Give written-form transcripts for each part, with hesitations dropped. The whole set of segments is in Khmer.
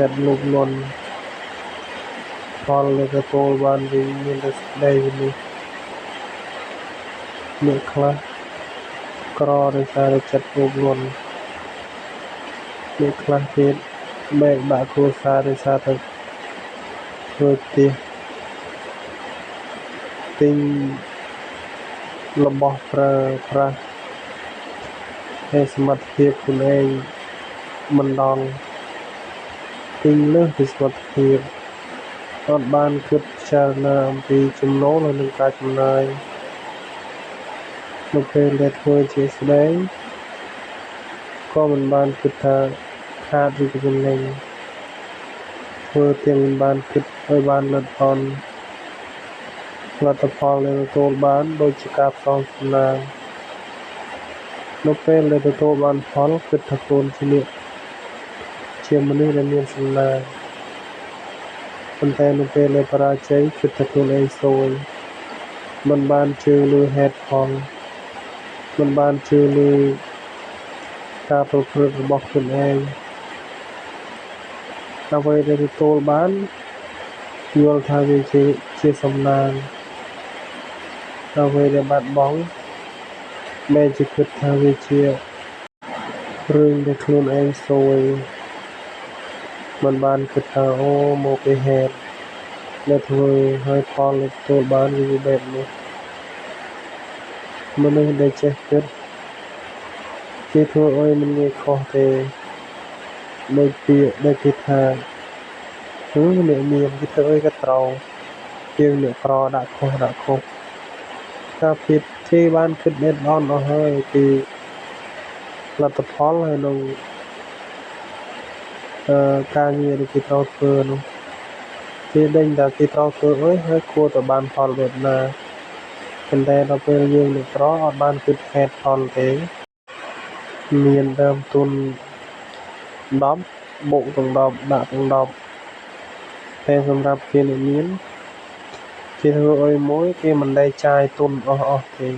ចិត្តលូបលន់ផលដែលទទួលបានវិញមានតែសេចក្តីវិនិច្ឆ័យអ្នកខ្លះក្រដោយសារតែចិត្តលូបលន់អ្នកខ្លះទៀតបែកបាក់គ្រួសារដោយសារតែធ្វើផ្ទះទិញរបស់ប្រើប្រាស់ហើយសមត្ថភាពខ្លួនឯងមិនដល់ទិញលើសពីសមត្ថភាពអត់បានគិតពិចារណាអំពីចំណូលហើយនិងការចំណាយនៅពេលដែលធ្វើជាស្ដែងក៏មិនបានគិតថាខាតឬក៏ចំណេញធ្វើទាំងមិនបានគិតឲ្យបានលទ្ធផលដែលទទួលបានដូចជាការផ្សងសំណាងនៅពេលដែលទទួលបានផលគិតថាខ្លួនជាមនុស្សដែលមានសំណាងប៉ុន្តែនៅពេលដែលបរាជ័យគិតថាខ្លួនឯងសួយមិនបានជឿលើហេតុផលមិនបានជឿលើការប្រព្រឹត្តរបស់ខ្លួនឯងអ្វីដែលទទួលបានយល់ថាវាជាសំណាងអ្វីដែលបាត់បង់លែងជាគិតថាវាជារឿងដែលខ្លួនឯងសួយមិនបានគិតថាអូមកពីហេតុដែលធ្វើឲ្យផលដែលទទួលបានវាបែបនេះមនុស្សដែលចេះគិតគេធ្វើឲ្យមិនងាយខុសទេដូចពាក្យដែលគេថាអ្នកមានគេធ្វើឲ្យក៏ត្រូវជាងអ្នកក្រដាក់ខុសការពិតគេបានគិតដេតអស់ហើយពីលទ្ធផលហើយនឹងការងារដែលគេត្រូវធ្វើនោះគេដេញតែគេត្រូវធ្វើហើយគួរតែបានផលបែបណាប៉ុន្តែដល់ពេលយើងអ្នកក្រអត់បានគិតហេតុផលទេមានដើមទុន10បូកទាំង10ដាក់ទាំង10តែសម្រាប់គេអ្នកមានគេធ្វើឲ្យមួយគេមិនได้ចាយទុនអស់ទេ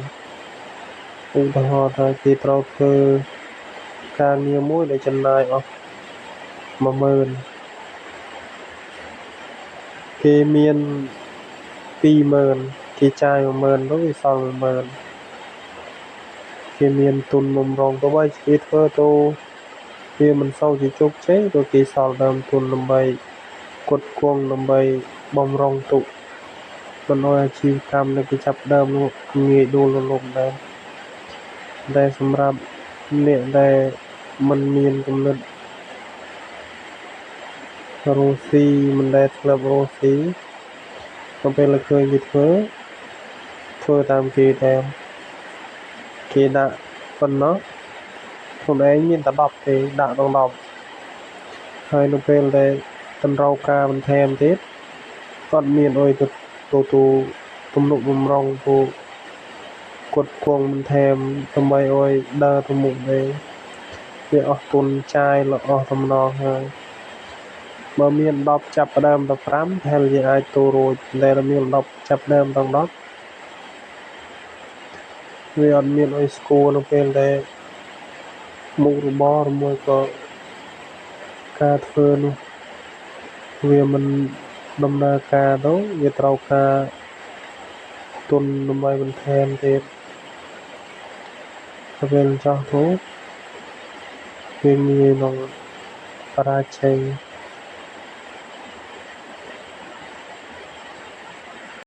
ឧទាហរណ៍ថាគេត្រូវធ្វើការងារមួយដែលចំណាយអស់10000គេមាន20000គេចាយ10000ទៅវាសល់10000គេមានទុនបំរុងទៅបើគេធ្វើទៅវាមិនសូវជាជោគជ័យក៏គេសល់ដើមទុនដើម្បីគត់គង់ដើម្បីបំរុងទុកមិនឲ្យអាជីវកម្មដែលគេចាប់ដើមនោះងាយដួលរលំដែរតែសម្រាប់អ្នកដែលមិនមានគំនិតរស់ស៊ីមិនដែលធ្លាប់រស់ស៊ីទៅពេលឃើញគេធ្វើតាមគេតែគេដាក់ប៉ុណ្ណោះខ្លួនឯងមានតែ10ទេដាក់ដល់10ហើយនៅពេលដែលតម្រូវការបន្ថែមទៀតគាត់មានអុយទៅទំនុកបំរុងទៅគាត់គង់បន្ថែមដើម្បីអុយដើរទៅមុខដែរវាអស់ទុនចាយអស់តំណងហើយបើមាន10ចាប់ផ្ដើមដល់5ប្រហែលជាអាចទៅរួចតែមាន10ចាប់ដើមដល់10វាអត់មានអុយស្គាល់នៅពេលដែលមុខរបរមួយក៏ការធ្វើនោះវាមិនដំណើរការទៅវាត្រូវការទុនដើម្បីបន្ថែមទៀតទៅពេលចោះទៅវាងាយនឹងបរាជ័យ